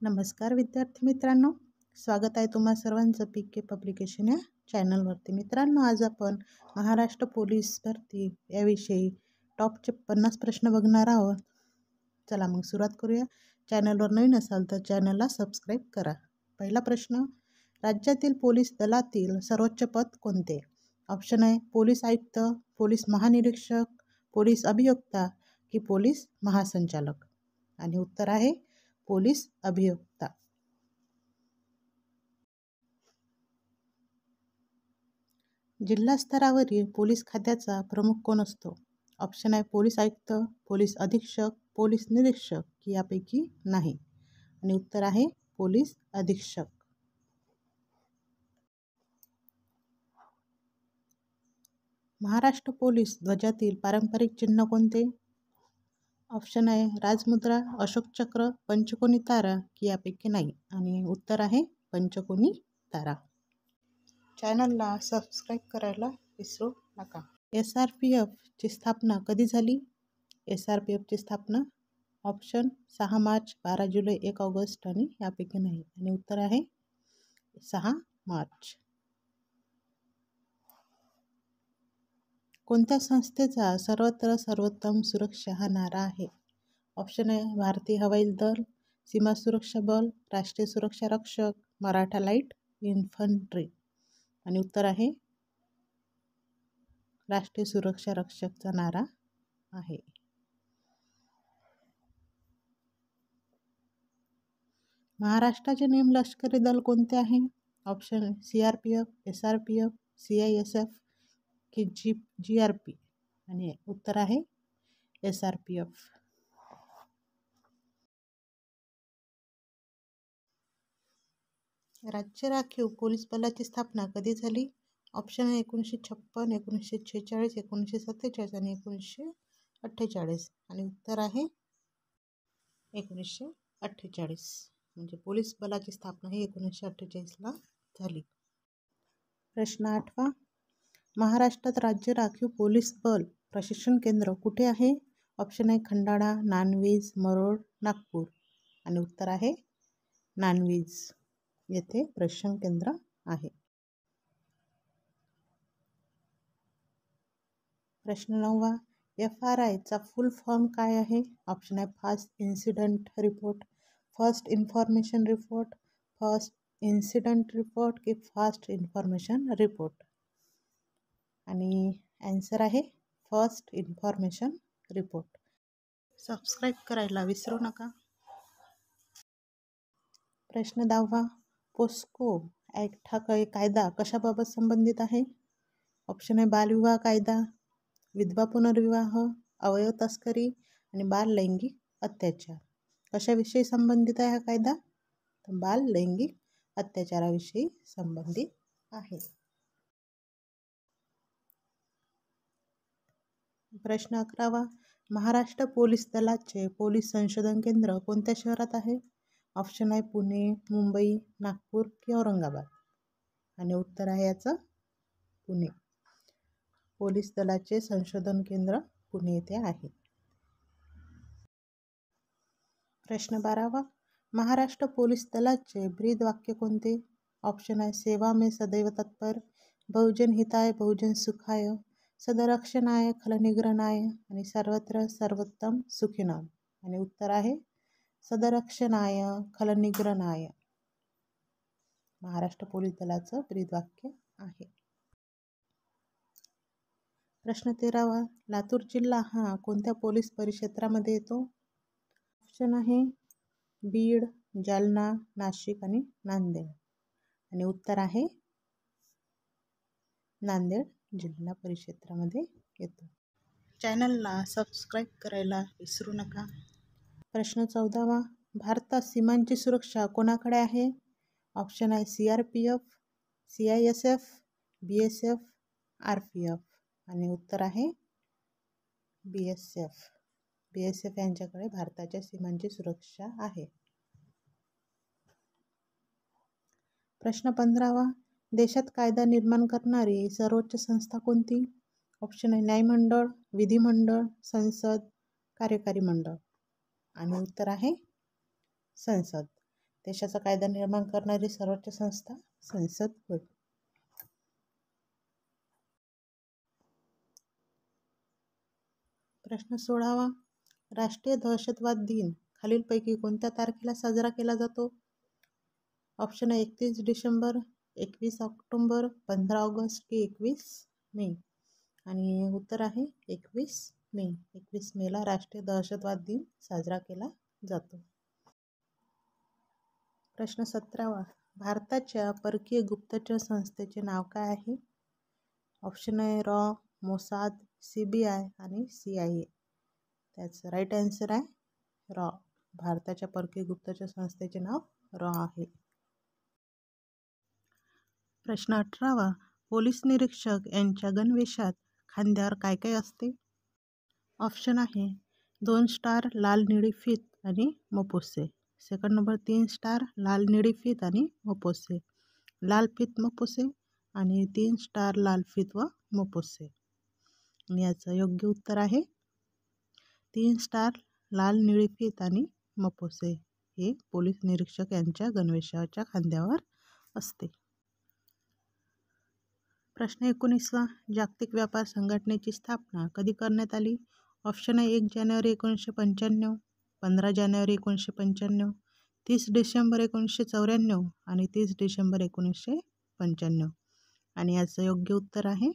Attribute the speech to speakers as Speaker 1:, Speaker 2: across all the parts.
Speaker 1: नमस्कार विद्यार्थी मित्रांनो, स्वागत आहे तुम्हा सर्वांचं PK पब्लिकेशन या चॅनलवरती. मित्रांनो, आज आपण महाराष्ट्र पोलीस भरती याविषयी टॉपचे 50 प्रश्न बघणार आहोत. चला मग सुरुवात करूया. चॅनलवर नवीन असाल तर चॅनलला सबस्क्राईब करा. पहिला प्रश्न, राज्यातील पोलीस दलातील सर्वोच्च पद कोणते? ऑप्शन आहे पोलीस आयुक्त, पोलीस महानिरीक्षक, पोलीस अभियोक्ता की पोलीस महासंचालक. आणि उत्तर आहे पोलीस अभियोक्ता. जिल्हा स्तरावरील पोलीस खात्याचा प्रमुख कोण असतो? ऑप्शन आहे पोलीस आयुक्त, पोलीस अधीक्षक, पोलीस निरीक्षक की यापैकी नाही. आणि उत्तर आहे पोलीस अधीक्षक. महाराष्ट्र पोलीस ध्वजातील पारंपरिक चिन्ह कोणते? ऑप्शन आहे राजमुद्रा, अशोक चक्र, पंचकोनी तारा की यापैकी नाही. आणि उत्तर आहे पंचकोनी तारा. चॅनलला सबस्क्राईब करायला विसरू नका. SRPF ची स्थापना कधी झाली? SRPF ची स्थापना ऑप्शन 6 मार्च, 12 जुलै, 1 ऑगस्ट आणि यापैकी नाही. आणि उत्तर आहे 6 मार्च. कोणत्या संस्थेचा सर्वत्र सर्वोत्तम सुरक्षा हा नारा आहे? ऑप्शन आहे भारतीय हवाई दल, सीमा सुरक्षा बल, राष्ट्रीय सुरक्षा रक्षक, मराठा लाईट इन्फंट्री. आणि उत्तर आहे राष्ट्रीय सुरक्षा रक्षकचा नारा आहे. महाराष्ट्राचे निम लष्करी दल कोणते आहे? ऑप्शन CRPF, SRPF, CISF की GRP. आणि उत्तर आहे SRPF. राज्य राखीव पोलीस बलाची स्थापना कधी झाली? ऑप्शन आहे 1956, 1946, 1947 आणि 1948. आणि उत्तर आहे 1948. म्हणजे पोलीस बलाची स्थापना ही 1948ला झाली. प्रश्न 8वा, महाराष्ट्रात राज्य राखीव पोलीस बल प्रशिक्षण केंद्र कुठे आहे? ऑप्शन आहे खंडाळा, नानवीज, मरोड, नागपूर. आणि उत्तर आहे नानवीज येथे प्रशिक्षण केंद्र आहे. प्रश्न 9वा, FRI चा फुल फॉर्म काय आहे? ऑप्शन आहे fast incident report, first information report, first incident report की फास्ट इन्फॉर्मेशन रिपोर्ट. आणि आन्सर आहे फर्स्ट इन्फॉर्मेशन रिपोर्ट. सबस्क्राईब करायला विसरू नका. प्रश्न 10वा, पोस्को ॲक्ट हा कायदा कशाबाबत संबंधित आहे? ऑप्शन आहे बालविवाह कायदा, विधवा पुनर्विवाह, अवयव तस्करी आणि बाल लैंगिक अत्याचार. कशाविषयी संबंधित आहे हा कायदा? तर बाल लैंगिक अत्याचाराविषयी संबंधित आहे. प्रश्न 11वा, महाराष्ट्र पोलीस दलाचे पोलीस संशोधन केंद्र कोणत्या शहरात आहे? ऑप्शन आहे पुणे, मुंबई, नागपूर की औरंगाबाद. आणि उत्तर आहे याचं पुणे. पोलीस दलाचे संशोधन केंद्र पुणे येथे आहे. प्रश्न 12वा, महाराष्ट्र पोलीस दलाचे ब्रीद वाक्य कोणते? ऑप्शन आहे सेवा में सदैव तत्पर, बहुजन हिताय बहुजन सुखाय, सदरक्षणाय खलनिग्रहणाय आणि सर्वत्र सर्वोत्तम सुखिनाम. आणि उत्तर आहे सदरक्षणाय खलनिग्रहणाय. महाराष्ट्र पोलीस दलाचं ब्रीद वाक्य आहे. प्रश्न 13वा, लातूर जिल्हा हा कोणत्या पोलीस परिक्षेत्रामध्ये येतो? ऑप्शन आहे बीड, जालना, नाशिक आणि नांदेड. आणि उत्तर आहे नांदेड जिल्हा परिक्षेत्रामध्ये येतो. चॅनलला सबस्क्राईब करायला विसरू नका. प्रश्न 14वा, भारतात सीमांची सुरक्षा कोणाकडे आहे? ऑप्शन आहे CRPF, CISF, BSF, RPF. आणि उत्तर आहे BSF यांच्याकडे भारताच्या सीमांची सुरक्षा आहे. प्रश्न 15वा, देशात कायदा निर्माण करणारी सर्वोच्च संस्था कोणती? ऑप्शन आहे न्यायमंडळ, विधिमंडळ, संसद, कार्यकारी मंडळ. आणि उत्तर आहे संसद. देशाचा कायदा निर्माण करणारी सर्वोच्च संस्था संसद होय. प्रश्न 16वा. राष्ट्रीय दहशतवाद दिन खालीलपैकी कोणत्या तारखेला साजरा केला जातो? ऑप्शन आहे 31 डिसेंबर, 21 ऑक्टोबर, 15 ऑगस्ट की 21 मे. आणि उत्तर आहे 21 मे. 21 मेला राष्ट्रीय दहशतवाद दिन साजरा केला जातो. प्रश्न 17वा. भारताच्या परकीय गुप्तचर संस्थेचे नाव काय आहे? ऑप्शन आहे रॉ, मोसाद, CBI आणि CIA. त्याचं राईट आन्सर आहे रॉ. भारताच्या परकीय गुप्तचर संस्थेचे नाव रॉ आहे. प्रश्न 18वा. पोलीस निरीक्षक यांच्या गणवेशात खांद्यावर काय काय असते? ऑप्शन आहे 2 स्टार, लाल निळी फीत आणि मपोसे. सेकंड नंबर 3 स्टार, लाल निळी फीत आणि मपोसे, लाल फीत मपोसे आणि 3 स्टार, लाल फीत व मपोसे. आणि याचं योग्य उत्तर आहे 3 स्टार, लाल निळी फीत आणि मपोसे हे पोलीस निरीक्षक यांच्या गणवेशाच्या खांद्यावर असते. प्रश्न 19वा. जागतिक व्यापार संघटनेची स्थापना कधी करण्यात आली? ऑप्शन आहे 1 जानेवारी 1995, 15 जानेवारी 1995, 30 डिसेंबर 1994 आणि 30 डिसेंबर 1995. आणि याचं योग्य उत्तर आहे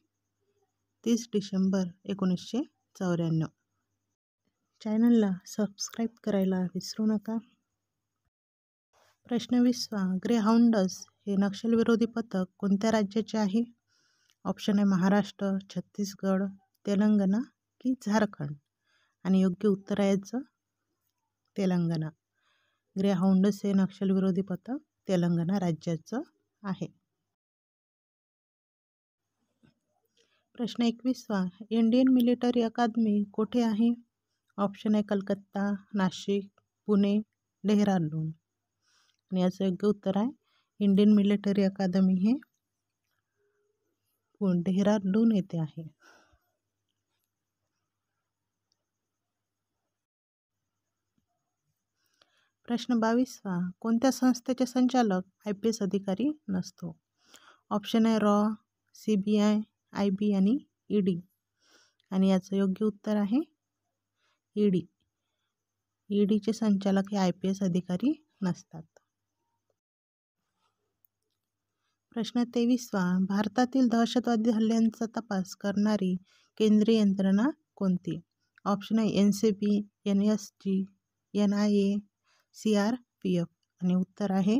Speaker 1: 30 डिसेंबर 1994. चॅनलला सबस्क्राईब करायला विसरू नका. प्रश्न 20वा. ग्रेहाउंड्स हे नक्षलविरोधी पथक कोणत्या राज्याचे आहे? ऑप्शन आहे महाराष्ट्र, छत्तीसगड, तेलंगणा की झारखंड. आणि योग्य उत्तर आहे याचं तेलंगणा. ग्रेहाउंड्स हे नक्षलविरोधी पथक तेलंगणा राज्याचं आहे. प्रश्न 21वा. इंडियन मिलिटरी अकादमी कोठे आहे? ऑप्शन आहे कलकत्ता, नाशिक, पुणे, डेहराडून. आणि याचं योग्य उत्तर आहे इंडियन मिलिटरी अकादमी हे डेहराडून येथे आहे. प्रश्न 22वा. कोणत्या संस्थेचे संचालक IPS अधिकारी नसतो? ऑप्शन आहे रॉ, CBI, IB आणि ED. आणि याचं योग्य उत्तर आहे ED. EDचे संचालक हे IPS अधिकारी नसतात. प्रश्न 23वा. भारतातील दहशतवादी हल्ल्यांचा तपास करणारी केंद्रीय यंत्रणा कोणती? ऑप्शन आहे NCB, NSG, NIA, CRPF. आणि उत्तर आहे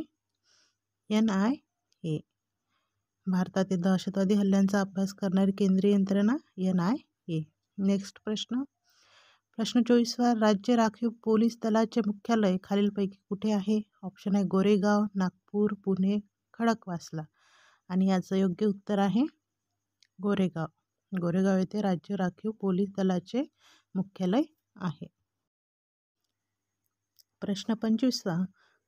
Speaker 1: NIA. भारतातील दहशतवादी हल्ल्यांचा अभ्यास करणारी केंद्रीय यंत्रणा NIA. नेक्स्ट प्रश्न 24वा. राज्य राखीव पोलीस दलाचे मुख्यालय खालीलपैकी कुठे आहे? ऑप्शन आहे गोरेगाव, नागपूर, पुणे, खडकवासला. आणि याचं योग्य उत्तर आहे गोरेगाव. गोरेगाव येथे राज्य राखीव पोलीस दलाचे मुख्यालय आहे. प्रश्न 25वा.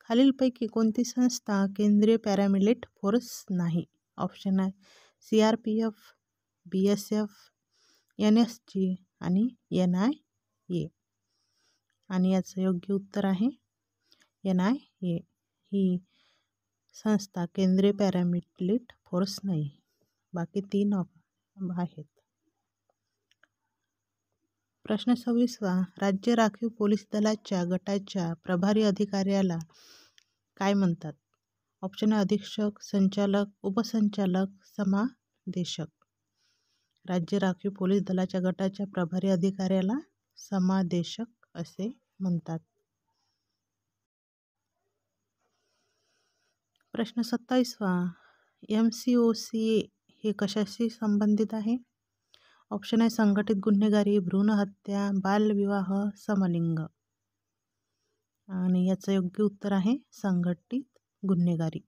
Speaker 1: खालीलपैकी कोणती संस्था केंद्रीय पॅरामिलिट फोर्स नाही? ऑप्शन आहे CRPF, BSF, NSG आणि NIA. आणि याचं योग्य उत्तर आहे NIA. ही संस्था केंद्रीय पॅरामिलिट फोर्स नाही. बाकी 3 आहेत. प्रश्न 26वा. राज्य राखीव पोलीस दलाच्या गटाच्या प्रभारी अधिकाऱ्याला काय म्हणतात? ऑप्शन आहे अधीक्षक, संचालक, उपसंचालक, समादेशक. राज्य राखीव पोलीस दलाच्या गटाच्या प्रभारी अधिकाऱ्याला समादेशक असे म्हणतात. प्रश्न 27वा. MCOCA हे कशाशी संबंधित आहे? ऑप्शन आहे संघटित गुन्हेगारी, भ्रूण हत्या, बालविवाह, समलिंग. आणि याचं योग्य उत्तर आहे संघटित गुन्हेगारी.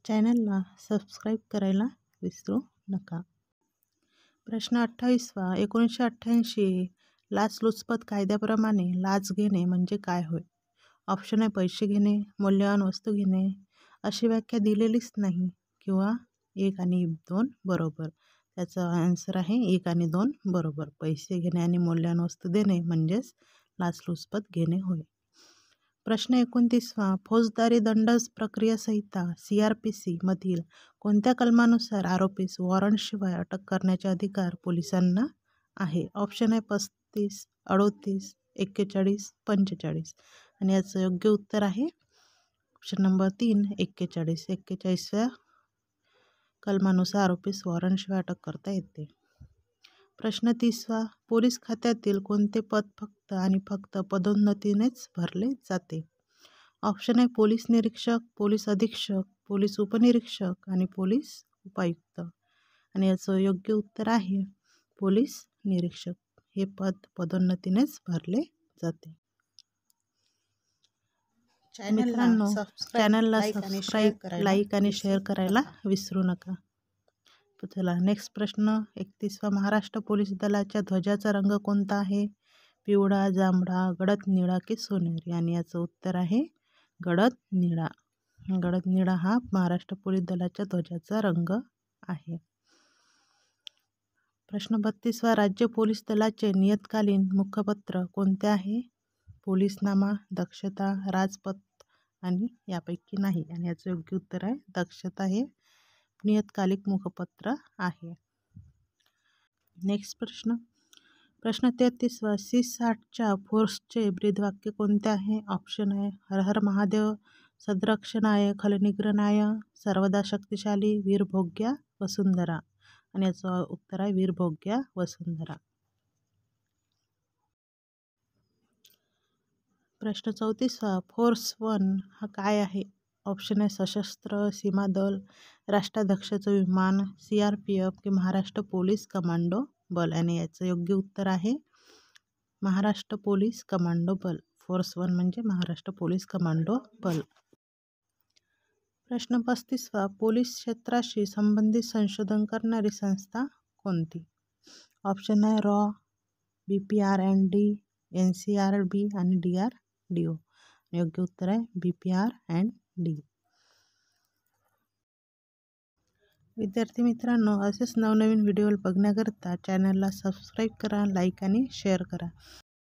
Speaker 1: चॅनलला सबस्क्राईब करायला विसरू नका. प्रश्न 28वा. 1988 लाचलुचपत कायद्याप्रमाणे लाच घेणे म्हणजे काय होय? ऑप्शन आहे पैसे घेणे, मौल्यवान वस्तू घेणे. अशी व्याख्या दिलेलीच नाही किंवा 1 आणि 2 बरोबर. त्याचा आन्सर आहे 1 आणि 2 बरोबर. पैसे घेणे आणि मौल्यवान वस्तू देणे म्हणजेच लाचलुचपत घेणे होय. प्रश्न 29वा. फौजदारी दंड प्रक्रिया संहिता CRPC मधील कोणत्या कलमानुसार आरोपीस वॉरंटशिवाय अटक करण्याचे अधिकार पोलिसांना आहे? ऑप्शन आहे 35, 38, 41, 45. आणि याचं योग्य उत्तर आहे ऑप्शन नंबर 3, 41. 41व्या कलमानुसार आरोपीस वॉरंटशिवाय अटक करता येते. प्रश्न 30वा. पोलीस खात्यातील कोणते पद फक्त आणि फक्त पदोन्नतीनेच भरले जाते? ऑप्शन आहे पोलीस निरीक्षक, पोलीस अधीक्षक, पोलीस उपनिरीक्षक आणि पोलीस उपायुक्त. आणि याचं योग्य उत्तर आहे पोलीस निरीक्षक. हे पद पदोन्नतीनेच भरले जाते. मित्रांनो, चॅनलला सबस्क्राईब, लाईक आणि शेअर करायला विसरू नका. चला नेक्स्ट प्रश्न 31वा. महाराष्ट्र पोलीस दलाच्या ध्वजाचा रंग कोणता आहे? पिवळा, जांभळा, गडद निळा की सोनेरी? आणि याचं उत्तर आहे गडद निळा. गडद निळा हा महाराष्ट्र पोलीस दलाच्या ध्वजाचा रंग आहे. प्रश्न 32वा. राज्य पोलीस दलाचे नियतकालीन मुखपत्र कोणते आहे? पोलीसनामा, दक्षता, राजपथ आणि यापैकी नाही. आणि याचं योग्य उत्तर आहे दक्षता हे नियतकालिक मुखपत्र आहे. नेक्स्ट प्रश्न 33वा. C-60च्या फोर्सचे ब्रीदवाक्य कोणते आहे? ऑप्शन आहे हर हर महादेव, सद्रक्षणाय, खलनिग्रहणाय, सर्वदा शक्तिशाली, वीरभोग्या, वसुंधरा. आणि याचं उत्तर आहे वीरभोग्या, वसुंधरा. प्रश्न 34वा. फोर्स 1 हा काय आहे? ऑप्शन आहे सशस्त्र सीमा दल, राष्ट्राध्यक्षाचं विमान, CRPF की महाराष्ट्र पोलीस कमांडो बल. आणि याचं योग्य उत्तर आहे महाराष्ट्र पोलीस कमांडो बल. फोर्स 1 म्हणजे महाराष्ट्र पोलीस कमांडो बल. प्रश्न 35वा. पोलीस क्षेत्राशी संबंधित संशोधन करणारी संस्था कोणती? ऑप्शन आहे रॉ, BPR&D, NCRB आणि DRDO. योग्य उत्तर आहे BPR&D. विद्यार्थी मित्रांनो, असेच नवनवीन व्हिडिओ बघण्याकरता चॅनलला सबस्क्राईब करा, लाईक आणि शेअर करा.